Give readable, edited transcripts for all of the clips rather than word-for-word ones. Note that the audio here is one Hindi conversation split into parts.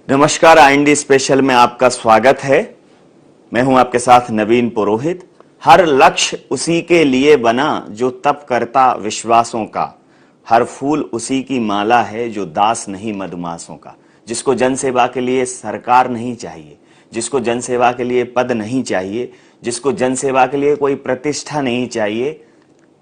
नमस्कार, आईएनडी स्पेशल में आपका स्वागत है। मैं हूं आपके साथ नवीन पुरोहित। हर लक्ष्य उसी के लिए बना जो तप करता विश्वासों का। हर फूल उसी की माला है जो दास नहीं मधुमासों का। जिसको जनसेवा के लिए सरकार नहीं चाहिए, जिसको जनसेवा के लिए पद नहीं चाहिए, जिसको जनसेवा के लिए कोई प्रतिष्ठा नहीं चाहिए,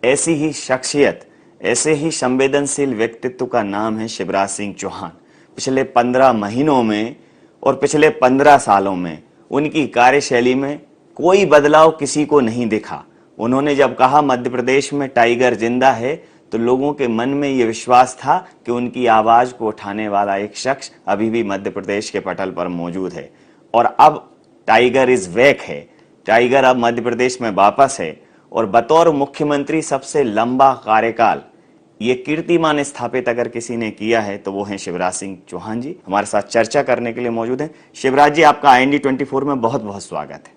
ऐसी ही शख्सियत, ऐसे ही संवेदनशील व्यक्तित्व का नाम है शिवराज सिंह चौहान। पिछले 15 महीनों में और पिछले 15 सालों में उनकी कार्यशैली में कोई बदलाव किसी को नहीं दिखा। उन्होंने जब कहा मध्य प्रदेश में टाइगर जिंदा है, तो लोगों के मन में यह विश्वास था कि उनकी आवाज को उठाने वाला एक शख्स अभी भी मध्य प्रदेश के पटल पर मौजूद है। और अब टाइगर इज बैक है। टाइगर अब मध्य प्रदेश में वापस है और बतौर मुख्यमंत्री सबसे लंबा कार्यकाल ये कीर्तिमान स्थापित अगर किसी ने किया है तो वो हैं शिवराज सिंह चौहान जी। हमारे साथ चर्चा करने के लिए मौजूद हैं। शिवराज जी, आपका आईएनडी 24 में बहुत बहुत स्वागत है।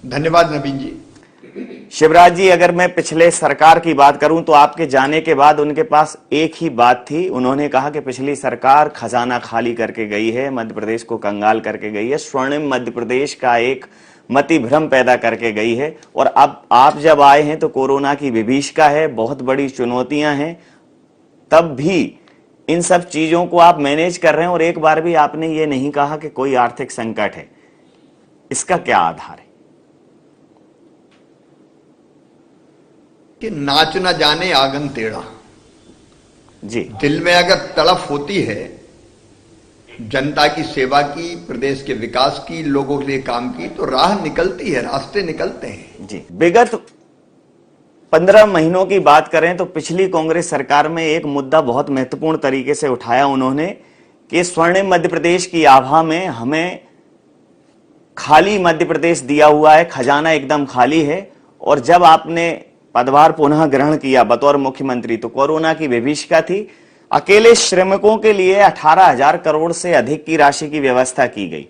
धन्यवाद नवीन जी। शिवराज जी, अगर मैं पिछले सरकार की बात करूं तो आपके जाने के बाद उनके पास एक ही बात थी। उन्होंने कहा कि पिछली सरकार खजाना खाली करके गई है, मध्य प्रदेश को कंगाल करके गई है, स्वर्णिम मध्य प्रदेश का एक मति भ्रम पैदा करके गई है। और अब आप जब आए हैं तो कोरोना की विभीषिका है, बहुत बड़ी चुनौतियां हैं, तब भी इन सब चीजों को आप मैनेज कर रहे हैं और एक बार भी आपने ये नहीं कहा कि कोई आर्थिक संकट है। इसका क्या आधार है? कि नाच न जाने आंगन टेढ़ा। जी, दिल में अगर तड़फ होती है जनता की सेवा की, प्रदेश के विकास की, लोगों के लिए काम की, तो राह निकलती है, रास्ते निकलते हैं। जी, विगत 15 महीनों की बात करें तो पिछली कांग्रेस सरकार में एक मुद्दा बहुत महत्वपूर्ण तरीके से उठाया उन्होंने कि स्वर्णिम मध्य प्रदेश की आभा में हमें खाली मध्य प्रदेश दिया हुआ है, खजाना एकदम खाली है। और जब आपने पदभार पुनः ग्रहण किया बतौर मुख्यमंत्री तो कोरोना की विभीषिका थी। अकेले श्रमिकों के लिए 18,000 करोड़ से अधिक की राशि की व्यवस्था की गई।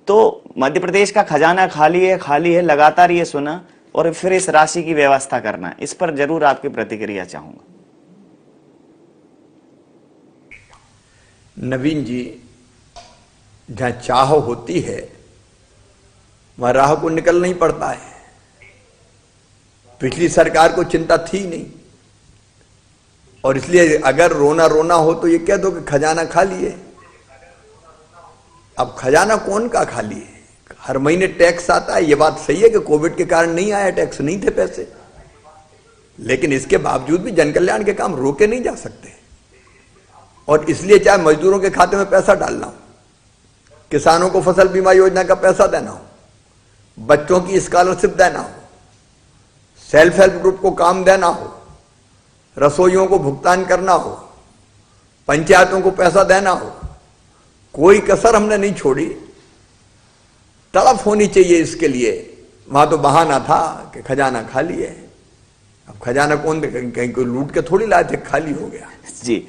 तो मध्य प्रदेश का खजाना खाली है, लगातार ये सुना और फिर इस राशि की व्यवस्था करना, इस पर जरूर आपकी प्रतिक्रिया चाहूंगा। नवीन जी, जहां चाह होती है वहां राह को निकल नहीं पड़ता है। पिछली सरकार को चिंता थी नहीं और इसलिए अगर रोना रोना हो तो ये कह दो कि खजाना खाली है। अब खजाना कौन का खाली है? हर महीने टैक्स आता है, ये बात सही है कि कोविड के कारण नहीं आया, टैक्स नहीं थे पैसे, लेकिन इसके बावजूद भी जनकल्याण के काम रोके नहीं जा सकते। और इसलिए चाहे मजदूरों के खाते में पैसा डालना हो, किसानों को फसल बीमा योजना का पैसा देना हो, बच्चों की स्कॉलरशिप देना हो, सेल्फ हेल्प ग्रुप को काम देना हो, रसोइयों को भुगतान करना हो, पंचायतों को पैसा देना हो, कोई कसर हमने नहीं छोड़ी। तड़फ होनी चाहिए इसके लिए। वहां तो बहाना था कि खजाना खाली है। अब खजाना कौन दे? कहीं कोई लूट के थोड़ी लाए थे, खाली हो गया। जी,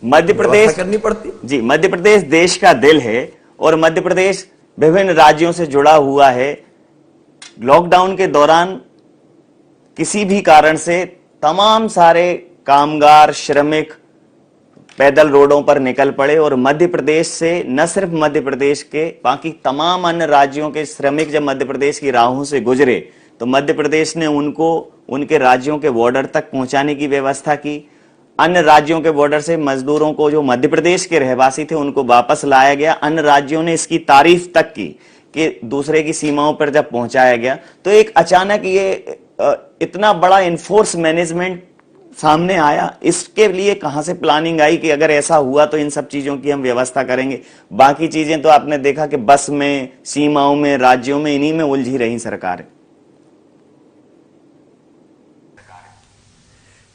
मध्य प्रदेश करनी पड़ती। जी, मध्य प्रदेश देश का दिल है और मध्य प्रदेश विभिन्न राज्यों से जुड़ा हुआ है। लॉकडाउन के दौरान किसी भी कारण से तमाम सारे कामगार, श्रमिक पैदल रोडों पर निकल पड़े और मध्य प्रदेश से न सिर्फ मध्य प्रदेश के बाकी तमाम अन्य राज्यों के श्रमिक जब मध्य प्रदेश की राहों से गुजरे तो मध्य प्रदेश ने उनको उनके राज्यों के बॉर्डर तक पहुंचाने की व्यवस्था की। अन्य राज्यों के बॉर्डर से मजदूरों को, जो मध्य प्रदेश के रहवासी थे, उनको वापस लाया गया। अन्य राज्यों ने इसकी तारीफ तक की कि दूसरे की सीमाओं पर जब पहुंचाया गया तो एक अचानक ये इतना बड़ा इनफोर्स मैनेजमेंट सामने आया। इसके लिए कहां से प्लानिंग आई कि अगर ऐसा हुआ तो इन सब चीजों की हम व्यवस्था करेंगे? बाकी चीजें तो आपने देखा कि बस में, सीमाओं में, राज्यों में, इन्हीं में उलझी रही सरकारें।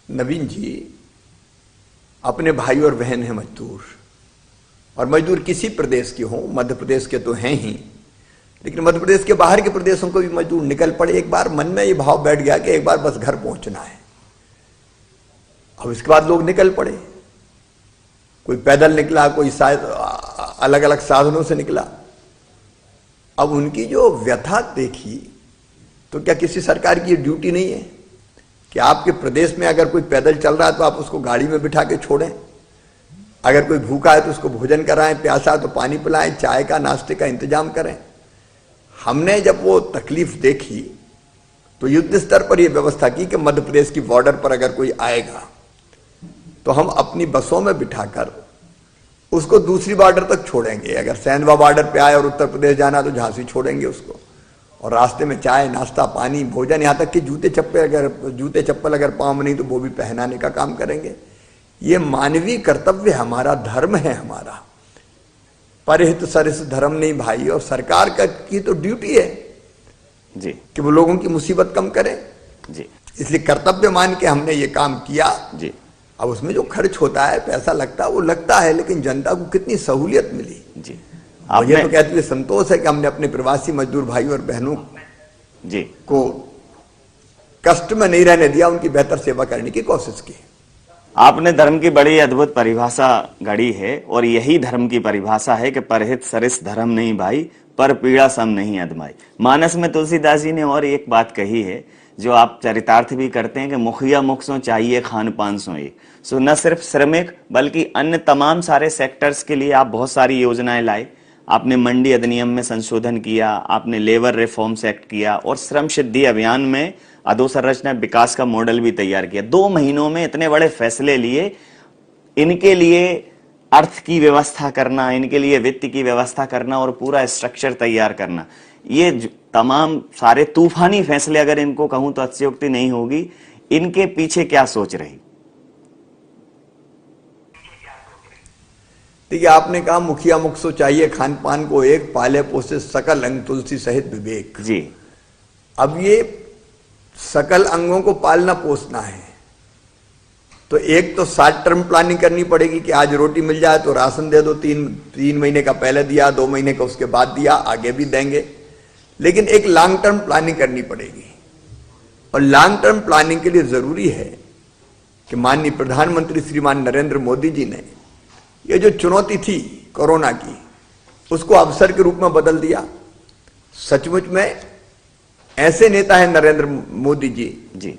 नवीन जी, अपने भाई और बहन हैं मजदूर, और मजदूर किसी प्रदेश के हों, मध्य प्रदेश के तो हैं ही, लेकिन मध्य प्रदेश के बाहर के प्रदेशों को भी मजदूर निकल पड़े। एक बार मन में ये भाव बैठ गया कि एक बार बस घर पहुंचना है। अब इसके बाद लोग निकल पड़े, कोई पैदल निकला, कोई शायद अलग अलग साधनों से निकला। अब उनकी जो व्यथा देखी तो क्या किसी सरकार की ड्यूटी नहीं है कि आपके प्रदेश में अगर कोई पैदल चल रहा है तो आप उसको गाड़ी में बिठा के छोड़ें? अगर कोई भूखा है तो उसको भोजन कराएं, प्यासा है तो पानी पिलाएं, चाय का नाश्ते का इंतजाम करें। हमने जब वो तकलीफ देखी तो युद्ध स्तर पर यह व्यवस्था की कि मध्य प्रदेश की बॉर्डर पर अगर कोई आएगा तो हम अपनी बसों में बिठाकर उसको दूसरी बॉर्डर तक छोड़ेंगे। अगर सैंधवा बॉर्डर पे आए और उत्तर प्रदेश जाना तो झांसी छोड़ेंगे उसको, और रास्ते में चाय नाश्ता पानी भोजन, यहाँ तक कि जूते चप्पल अगर पाँव में नहीं तो वो भी पहनाने का काम करेंगे। ये मानवीय कर्तव्य हमारा, धर्म है हमारा। परहित सरिस धर्म नहीं भाई, और सरकार की तो ड्यूटी है जी कि वो लोगों की मुसीबत कम करे जी। इसलिए कर्तव्य मान के हमने ये काम किया जी। अब उसमें जो खर्च होता है, पैसा लगता है, वो लगता है, लेकिन जनता को कितनी सहूलियत मिली जी। मुझे तो कहते हुए संतोष है कि हमने अपने प्रवासी मजदूर भाई और बहनों जी को कष्ट में नहीं रहने दिया, उनकी बेहतर सेवा करने की कोशिश की। आपने धर्म की बड़ी अद्भुत परिभाषा गढ़ी है, और यही धर्म की परिभाषा है कि परहित सरिस धर्म नहीं भाई, पर पीड़ा सम नहीं अदमाई। मानस में तुलसीदास जी ने और एक बात कही है जो आप चरितार्थ भी करते हैं कि मुखिया मुख सो चाहिए खान पान सो एक। सो न सिर्फ श्रमिक बल्कि अन्य तमाम सारे सेक्टर्स के लिए आप बहुत सारी योजनाएं लाए। आपने मंडी अधिनियम में संशोधन किया, आपने लेबर रिफॉर्म्स एक्ट किया, और श्रम सिद्धि अभियान में अधोसंरचना विकास का मॉडल भी तैयार किया। 2 महीनों में इतने बड़े फैसले लिए। इनके लिए अर्थ की व्यवस्था करना, इनके लिए वित्त की व्यवस्था करना और पूरा स्ट्रक्चर तैयार करना, ये तमाम सारे तूफानी फैसले, अगर इनको कहूं तो अतिशयोक्ति नहीं होगी। इनके पीछे क्या सोच रही? देखिए, आपने कहा मुखिया मुख सो चाहिए खान पान को एक, पाले पोसे सकल अंग तुलसी सहित विवेक जी। अब ये सकल अंगों को पालना पोसना है तो एक तो शॉर्ट टर्म प्लानिंग करनी पड़ेगी कि आज रोटी मिल जाए तो राशन दे दो, 3 महीने का पहले दिया, 2 महीने का उसके बाद दिया, आगे भी देंगे। लेकिन एक लॉन्ग टर्म प्लानिंग करनी पड़ेगी, और लॉन्ग टर्म प्लानिंग के लिए जरूरी है कि माननीय प्रधानमंत्री श्रीमान नरेंद्र मोदी जी ने ये जो चुनौती थी कोरोना की, उसको अवसर के रूप में बदल दिया। सचमुच में ऐसे नेता है नरेंद्र मोदी जी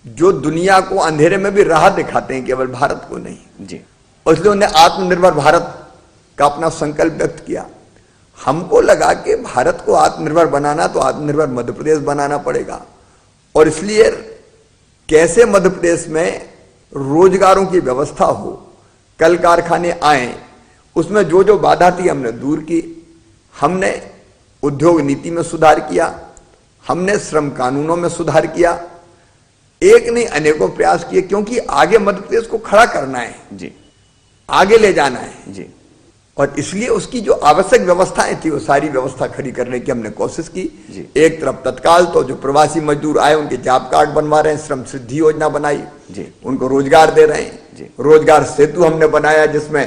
जो दुनिया को अंधेरे में भी राह दिखाते हैं, केवल भारत को नहीं जी। और इसलिए उन्हें आत्मनिर्भर भारत का अपना संकल्प व्यक्त किया। हमको लगा कि भारत को आत्मनिर्भर बनाना तो आत्मनिर्भर मध्य प्रदेश बनाना पड़ेगा, और इसलिए कैसे मध्य प्रदेश में रोजगारों की व्यवस्था हो, कल कारखाने आए, उसमें जो जो बाधा थी हमने दूर की। हमने उद्योग नीति में सुधार किया, हमने श्रम कानूनों में सुधार किया, एक नहीं अनेकों प्रयास किए, क्योंकि आगे मध्य प्रदेश को खड़ा करना है जी, आगे ले जाना है जी। और इसलिए उसकी जो आवश्यक व्यवस्थाएं थी वो सारी व्यवस्था खड़ी करने की हमने कोशिश की। एक तरफ तत्काल तो जो प्रवासी मजदूर आए उनके जॉब कार्ड बनवा रहे हैं, श्रम सिद्धि योजना बनाई, उनको रोजगार दे रहे हैं। रोजगार सेतु हमने बनाया, जिसमें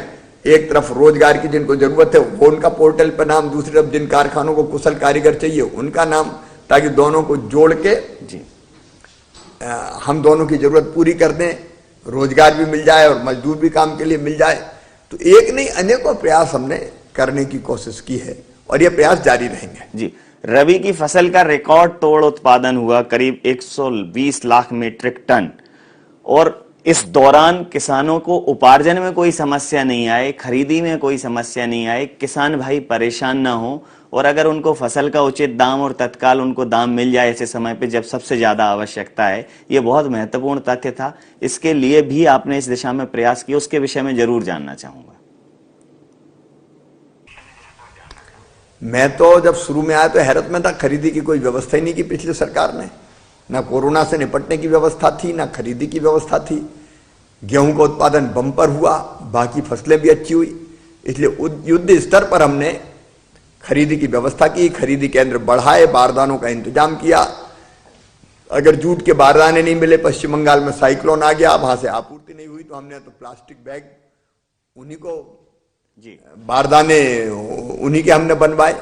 एक तरफ रोजगार की जिनको जरूरत है वो उनका पोर्टल पर नाम, दूसरी तरफ जिन कारखानों को कुशल कारीगर चाहिए उनका नाम, ताकि दोनों को जोड़ के हम दोनों की जरूरत पूरी कर दें, रोजगार भी मिल जाए और मजदूर भी काम के लिए मिल जाए। तो एक नहीं अनेकों प्रयास हमने करने की कोशिश की है और ये प्रयास जारी रहेंगे। जी। रबी की फसल का रिकॉर्ड तोड़ उत्पादन हुआ, करीब 120 लाख मीट्रिक टन, और इस दौरान किसानों को उपार्जन में कोई समस्या नहीं आए, खरीदी में कोई समस्या नहीं आए, किसान भाई परेशान ना हो, और अगर उनको फसल का उचित दाम और तत्काल उनको दाम मिल जाए ऐसे समय पे जब सबसे ज्यादा आवश्यकता है, ये बहुत महत्वपूर्ण तथ्य था। इसके लिए भी आपने इस दिशा में प्रयास किया, उसके विषय में जरूर जानना चाहूंगा। मैं तो जब शुरू में आया तो हैरत में था, खरीदी की कोई व्यवस्था ही नहीं की पिछली सरकार ने। ना कोरोना से निपटने की व्यवस्था थी, ना खरीदी की व्यवस्था थी। गेहूं का उत्पादन बम्पर हुआ, बाकी फसलें भी अच्छी हुई, इसलिए युद्ध स्तर पर हमने खरीदी की व्यवस्था की, खरीदी केंद्र बढ़ाए, बारदानों का इंतजाम किया। अगर जूट के बारदाने नहीं मिले, पश्चिम बंगाल में साइक्लोन आ गया, वहां से आपूर्ति नहीं हुई, तो हमने तो प्लास्टिक बैग उन्हीं को बारदाने उन्हीं के हमने बनवाए।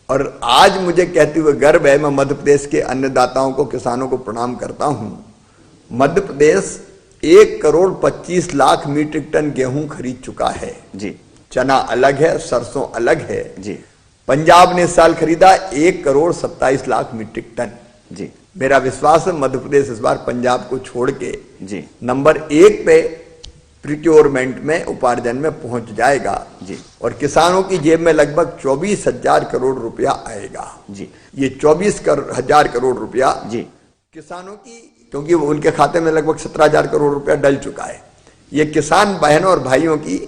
और आज मुझे कहते हुए गर्व है, मैं मध्य प्रदेश के अन्नदाताओं को, किसानों को प्रणाम करता हूं। मध्य प्रदेश 1,25,00,000 मीट्रिक टन गेहूं खरीद चुका है जी। चना अलग है, सरसों अलग है जी। पंजाब ने इस साल खरीदा 1,27,00,000 मीट्रिक टन जी। मेरा विश्वास है मध्य प्रदेश इस बार पंजाब को छोड़ के जी नंबर 1 पे प्रिक्योरमेंट में, उपार्जन में पहुंच जाएगा जी। और किसानों की जेब में लगभग 24,000 करोड़ रुपया आएगा जी। ये 24,000 करोड़ रुपया जी। किसानों की, क्योंकि उनके खाते में लगभग 17,000 करोड़ रुपया डल चुका है। ये किसान बहनों और भाइयों की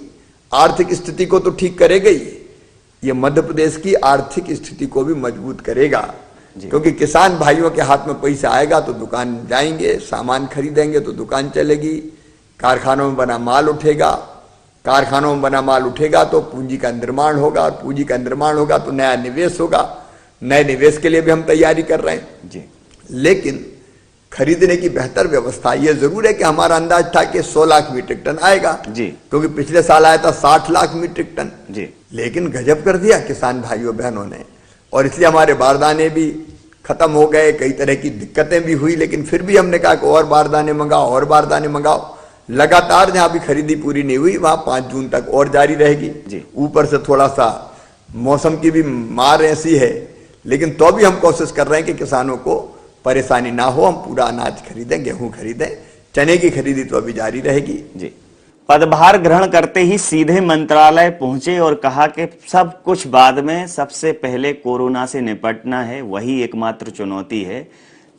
आर्थिक स्थिति को तो ठीक करेगा ही, ये मध्य प्रदेश की आर्थिक स्थिति को भी मजबूत करेगा, क्योंकि किसान भाइयों के हाथ में पैसा आएगा तो दुकान जाएंगे, सामान खरीदेंगे तो दुकान चलेगी, कारखानों में बना माल उठेगा, कारखानों में बना माल उठेगा तो पूंजी का निर्माण होगा, और पूंजी का निर्माण होगा तो नया निवेश होगा। नए निवेश के लिए भी हम तैयारी कर रहे हैं जी। लेकिन खरीदने की बेहतर व्यवस्था, ये जरूर है कि हमारा अंदाज था कि 100 लाख मीट्रिक टन आएगा जी। क्योंकि पिछले साल आया था 60 लाख मीट्रिक टन जी। लेकिन गजब कर दिया किसान भाइयों बहनों ने, और इसलिए हमारे बारदाने भी खत्म हो गए, कई तरह की दिक्कतें भी हुई, लेकिन फिर भी हमने कहा कि और बारदाने मंगाओ, और बारदाने मंगाओ। लगातार जहां भी खरीदी पूरी नहीं हुई वहां 5 जून तक और जारी रहेगी। ऊपर से थोड़ा सा मौसम की भी मार ऐसी है, लेकिन तो भी हम कोशिश कर रहे हैं कि किसानों को परेशानी ना हो, हम पूरा अनाज खरीदें, गेहूं खरीदें, चने की खरीदी तो अभी जारी रहेगी। जी। पदभार ग्रहण करते ही सीधे मंत्रालय पहुंचे और कहा कि सब कुछ बाद में, सबसे पहले कोरोना से निपटना है, वही एकमात्र चुनौती है।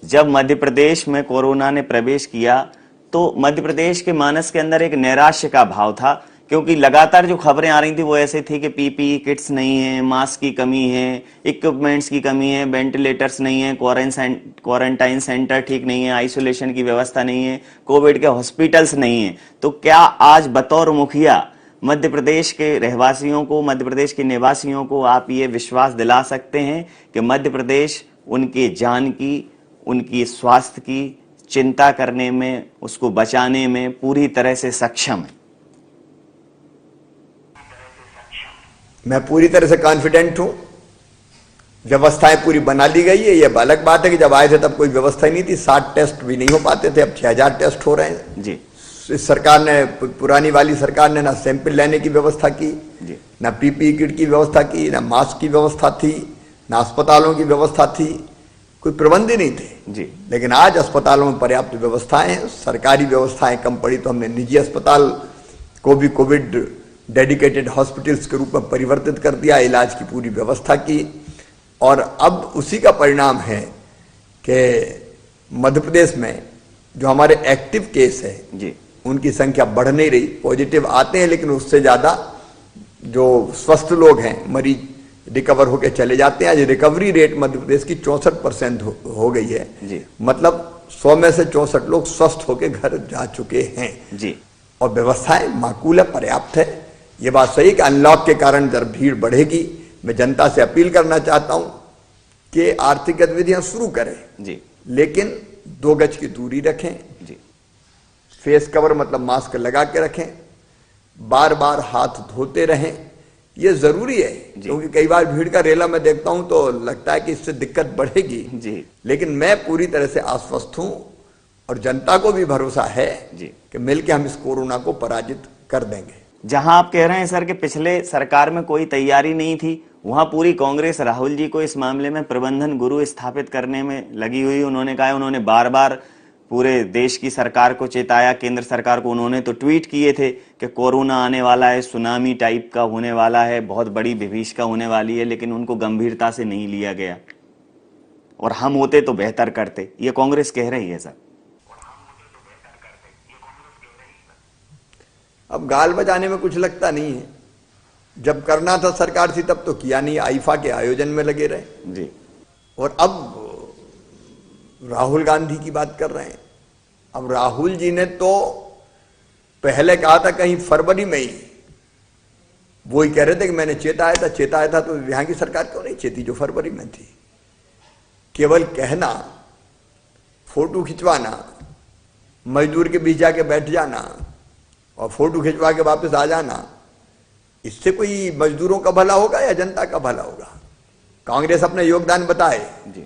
जब मध्य प्रदेश में कोरोना ने प्रवेश किया तो मध्य प्रदेश के मानस के अंदर एक नैराश्य का भाव था, क्योंकि लगातार जो खबरें आ रही थी वो ऐसे थी कि पीपीई किट्स नहीं है, मास्क की कमी है, इक्विपमेंट्स की कमी है, वेंटिलेटर्स नहीं है, क्वारंटाइन सेंटर ठीक नहीं है, आइसोलेशन की व्यवस्था नहीं है, कोविड के हॉस्पिटल्स नहीं है। तो क्या आज बतौर मुखिया मध्य प्रदेश के रहवासियों को, मध्य प्रदेश के निवासियों को आप ये विश्वास दिला सकते हैं कि मध्य प्रदेश उनके जान की, उनकी स्वास्थ्य की चिंता करने में, उसको बचाने में पूरी तरह से सक्षम है? मैं पूरी तरह से कॉन्फिडेंट हूं, व्यवस्थाएं पूरी बना ली गई है। यह अलग बात है कि जब आए थे तब कोई व्यवस्था ही नहीं थी, 60 टेस्ट भी नहीं हो पाते थे, अब 6,000 टेस्ट हो रहे हैं जी। इस सरकार ने, पुरानी वाली सरकार ने ना सैंपल लेने की व्यवस्था की जी। ना पीपीई किट की व्यवस्था की, ना मास्क की व्यवस्था थी, ना अस्पतालों की व्यवस्था थी, कोई प्रबंध ही नहीं थे जी। लेकिन आज अस्पतालों में पर्याप्त व्यवस्थाएं हैं। सरकारी व्यवस्थाएं कम पड़ी तो हमने निजी अस्पताल को भी कोविड डेडिकेटेड हॉस्पिटल्स के रूप में परिवर्तित कर दिया, इलाज की पूरी व्यवस्था की, और अब उसी का परिणाम है कि मध्य प्रदेश में जो हमारे एक्टिव केस है जी। उनकी संख्या बढ़ नहीं रही। पॉजिटिव आते हैं लेकिन उससे ज्यादा जो स्वस्थ लोग हैं, मरीज रिकवर होकर चले जाते हैं। आज रिकवरी रेट मध्य प्रदेश की 64% हो गई है जी। मतलब 100 में से 64 लोग स्वस्थ होकर घर जा चुके हैं जी। और व्यवस्थाएं माकूल है, पर्याप्त है। ये बात सही कि अनलॉक के कारण जब भीड़ बढ़ेगी, मैं जनता से अपील करना चाहता हूं कि आर्थिक गतिविधियां शुरू करें जी। लेकिन 2 गज की दूरी रखें जी। फेस कवर मतलब मास्क लगा के रखें, बार बार हाथ धोते रहें, ये जरूरी है। क्योंकि कई बार भीड़ का रेला मैं देखता हूं तो लगता है कि इससे दिक्कत बढ़ेगी जी। लेकिन मैं पूरी तरह से आश्वस्त हूं और जनता को भी भरोसा है जी कि मिलकर हम इस कोरोना को पराजित कर देंगे। जहां आप कह रहे हैं सर कि पिछले सरकार में कोई तैयारी नहीं थी, वहां पूरी कांग्रेस राहुल जी को इस मामले में प्रबंधन गुरु स्थापित करने में लगी हुई। उन्होंने कहा, उन्होंने बार बार पूरे देश की सरकार को चेताया, केंद्र सरकार को। उन्होंने तो ट्वीट किए थे कि कोरोना आने वाला है, सुनामी टाइप का होने वाला है, बहुत बड़ी विभीषिका होने वाली है, लेकिन उनको गंभीरता से नहीं लिया गया और हम होते तो बेहतर करते, ये कांग्रेस कह रही है सर। अब गाल बजाने में कुछ लगता नहीं है, जब करना था सरकार थी तब तो किया नहीं, आईफा के आयोजन में लगे रहे जी। और अब राहुल गांधी की बात कर रहे हैं। अब राहुल जी ने तो पहले कहा था कहीं फरवरी में ही, वो ही कह रहे थे कि मैंने चेताया था तो यहां की सरकार क्यों नहीं चेती जो फरवरी में थी। केवल कहना, फोटो खिंचवाना, मजदूर के बीच जाके बैठ जाना और फोटो खिंचवा के वापस आ जाना, इससे कोई मजदूरों का भला होगा या जनता का भला होगा? कांग्रेस अपने योगदान बताए जी।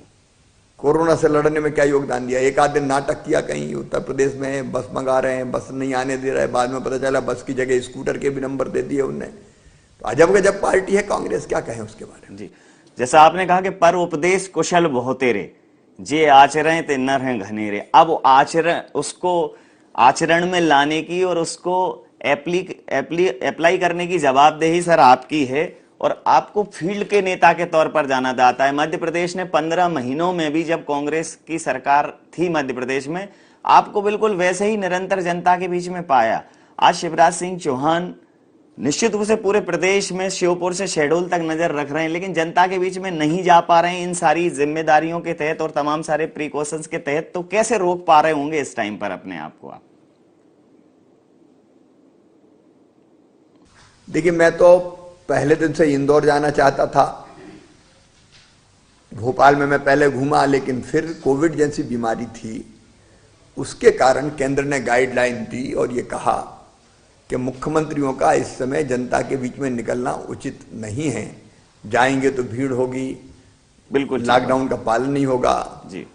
कोरोना से लड़ने में क्या योगदान दिया। एक आध दिन नाटक किया कहीं उत्तर प्रदेश में, बस मंगा रहे हैं, बस नहीं आने दे रहे, बाद में पता चला बस की जगह स्कूटर के भी नंबर दे दिए उनने। तो अजब गजब पार्टी है कांग्रेस, क्या कहें उसके बारे में। जी। जैसा आपने कहा कि पर उपदेश कुशल बहुतेरे, जे आचरण ते नर हैं घनेरे। अब आचरण, उसको आचरण में लाने की और उसको अप्लाई करने की जवाबदेही सर आपकी है और आपको फील्ड के नेता के तौर पर जाना जाता है। मध्य प्रदेश ने 15 महीनों में भी, जब कांग्रेस की सरकार थी मध्य प्रदेश में, आपको बिल्कुल वैसे ही निरंतर जनता के बीच में पाया। आज शिवराज सिंह चौहान निश्चित रूप से पूरे प्रदेश में श्योपुर से शहडोल तक नजर रख रहे हैं, लेकिन जनता के बीच में नहीं जा पा रहे हैं इन सारी जिम्मेदारियों के तहत और तमाम सारे प्रिकॉशंस के तहत। तो कैसे रोक पा रहे होंगे इस टाइम पर अपने आप को आप? देखिए, मैं तो पहले दिन से इंदौर जाना चाहता था। भोपाल में मैं पहले घूमा, लेकिन फिर कोविड जैसी बीमारी थी, उसके कारण केंद्र ने गाइडलाइन दी और ये कहा कि मुख्यमंत्रियों का इस समय जनता के बीच में निकलना उचित नहीं है। जाएंगे तो भीड़ होगी, बिल्कुल लॉकडाउन का पालन नहीं होगा जी,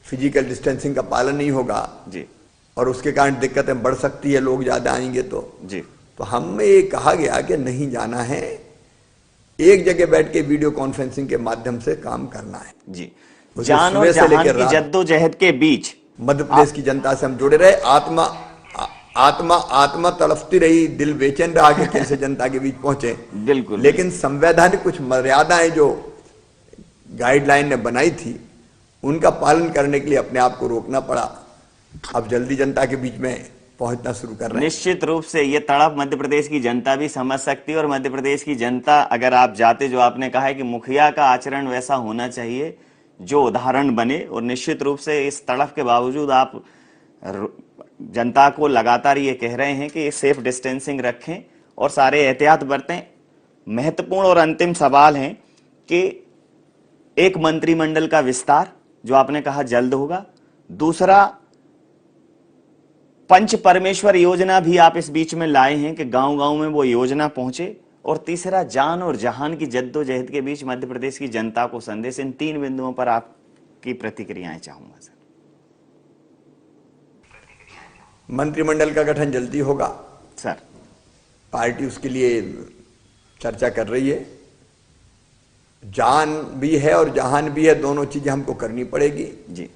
फिजिकल डिस्टेंसिंग का पालन नहीं होगा जी, और उसके कारण दिक्कतें बढ़ सकती है, लोग ज्यादा आएंगे जी। तो हमें ये कहा गया कि नहीं जाना है, एक जगह बैठ के वीडियो कॉन्फ्रेंसिंग के माध्यम से काम करना है जी। जान और जहान की जद्दोजहद के बीच मध्य प्रदेश की जनता से हम जुड़े रहे। आत्मा तड़पती रही, दिल बेचैन रहा कि कैसे जनता के बीच पहुंचे। बिल्कुल। लेकिन संवैधानिक कुछ मर्यादाएं जो गाइडलाइन ने बनाई थी, उनका पालन करने के लिए अपने आप को रोकना पड़ा। अब जल्दी जनता के बीच में पहुंचना शुरू कर रहे हैं। निश्चित रूप से ये तड़प मध्य प्रदेश की जनता भी समझ सकती है और मध्य प्रदेश की जनता, अगर आप जाते, जो आपने कहा है कि मुखिया का आचरण वैसा होना चाहिए जो उदाहरण बने, और निश्चित रूप से इस तड़प के बावजूद आप जनता को लगातार ये कह रहे हैं कि सेफ डिस्टेंसिंग रखें और सारे एहतियात बरतें। महत्वपूर्ण और अंतिम सवाल है कि एक मंत्रिमंडल का विस्तार जो आपने कहा जल्द होगा, दूसरा पंच परमेश्वर योजना भी आप इस बीच में लाए हैं कि गांव गांव में वो योजना पहुंचे, और तीसरा जान और जहान की जद्दोजहद के बीच मध्य प्रदेश की जनता को संदेश। इन 3 बिंदुओं पर आपकी प्रतिक्रियाएं चाहूंगा सर। मंत्रिमंडल का गठन जल्दी होगा सर, पार्टी उसके लिए चर्चा कर रही है। जान भी है और जहान भी है, दोनों चीजें हमको करनी पड़ेगी जी।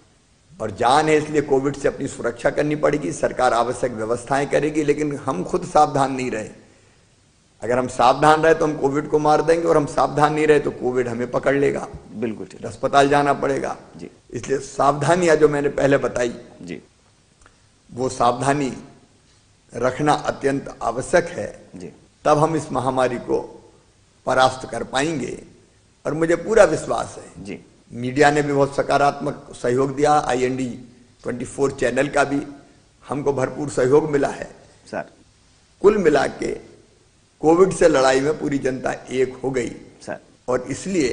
और जान है इसलिए कोविड से अपनी सुरक्षा करनी पड़ेगी, सरकार आवश्यक व्यवस्थाएं करेगी, लेकिन हम खुद सावधान नहीं रहे। अगर हम सावधान रहे तो हम कोविड को मार देंगे, और हम सावधान नहीं रहे तो कोविड हमें पकड़ लेगा, बिल्कुल ठीक। अस्पताल जाना पड़ेगा जी। इसलिए सावधानियां जो मैंने पहले बताई जी, वो सावधानी रखना अत्यंत आवश्यक है जी। तब हम इस महामारी को परास्त कर पाएंगे। और मुझे पूरा विश्वास है जी, मीडिया ने भी बहुत सकारात्मक सहयोग दिया, IND 24 चैनल का भी हमको भरपूर सहयोग मिला है सर। कुल मिला के कोविड से लड़ाई में पूरी जनता एक हो गई सर, और इसलिए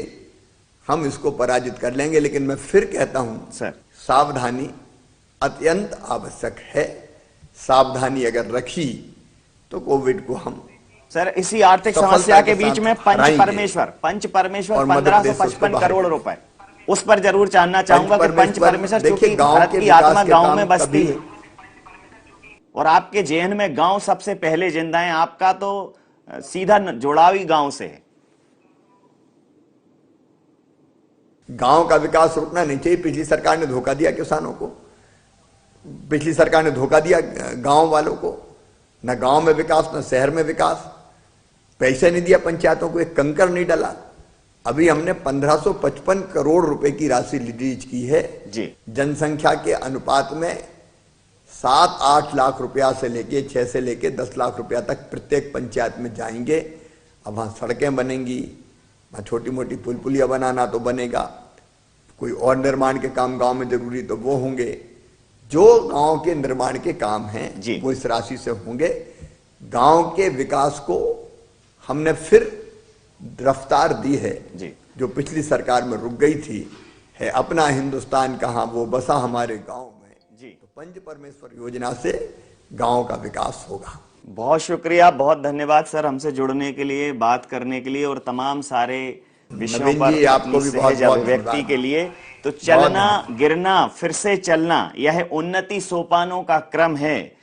हम इसको पराजित कर लेंगे। लेकिन मैं फिर कहता हूं सर, सावधानी अत्यंत आवश्यक है। सावधानी अगर रखी तो कोविड को हम सर, इसी आर्थिक समस्या के बीच में पंच परमेश्वर 1555 करोड़ रुपए, उस पर जरूर जानना चाहूंगा कि पंच परमेश्वर, क्योंकि भारत की आत्मा गांव में बसती है और आपके जेहन में गांव सबसे पहले जिंदा है। आपका तो सीधा जुड़ाव ही गांव से है। गांव का विकास रुकना नहीं चाहिए। पिछली सरकार ने धोखा दिया किसानों को, पिछली सरकार ने धोखा दिया गांव वालों को। न गांव में विकास, न शहर में विकास। पैसे नहीं दिया पंचायतों को, एक कंकर नहीं डाला। अभी हमने 1555 करोड़ रुपए की राशि रिलीज की है जी। जनसंख्या के अनुपात में 7-8 लाख रुपया से लेके 6 से लेके 10 लाख रुपया तक प्रत्येक पंचायत में जाएंगे। अब वहां सड़कें बनेंगी, वहां छोटी मोटी पुल पुलिया बनाना तो बनेगा, कोई और निर्माण के काम गांव में जरूरी तो वो होंगे। जो गांव के निर्माण के काम हैं वो इस राशि से होंगे। गांव के विकास को हमने फिर रफ्तार दी है जी। जो पिछली सरकार में रुक गई थी। है अपना हिंदुस्तान कहाँ, वो बसा हमारे गांव में जी। तो पंच परमेश्वर योजना से गांव का विकास होगा। बहुत शुक्रिया, बहुत धन्यवाद सर हमसे जुड़ने के लिए, बात करने के लिए और तमाम सारे विषयों पर आपको भी बहुत अभिव्यक्ति के लिए। तो चलना गिरना फिर से चलना, यह उन्नति सोपानों का क्रम है।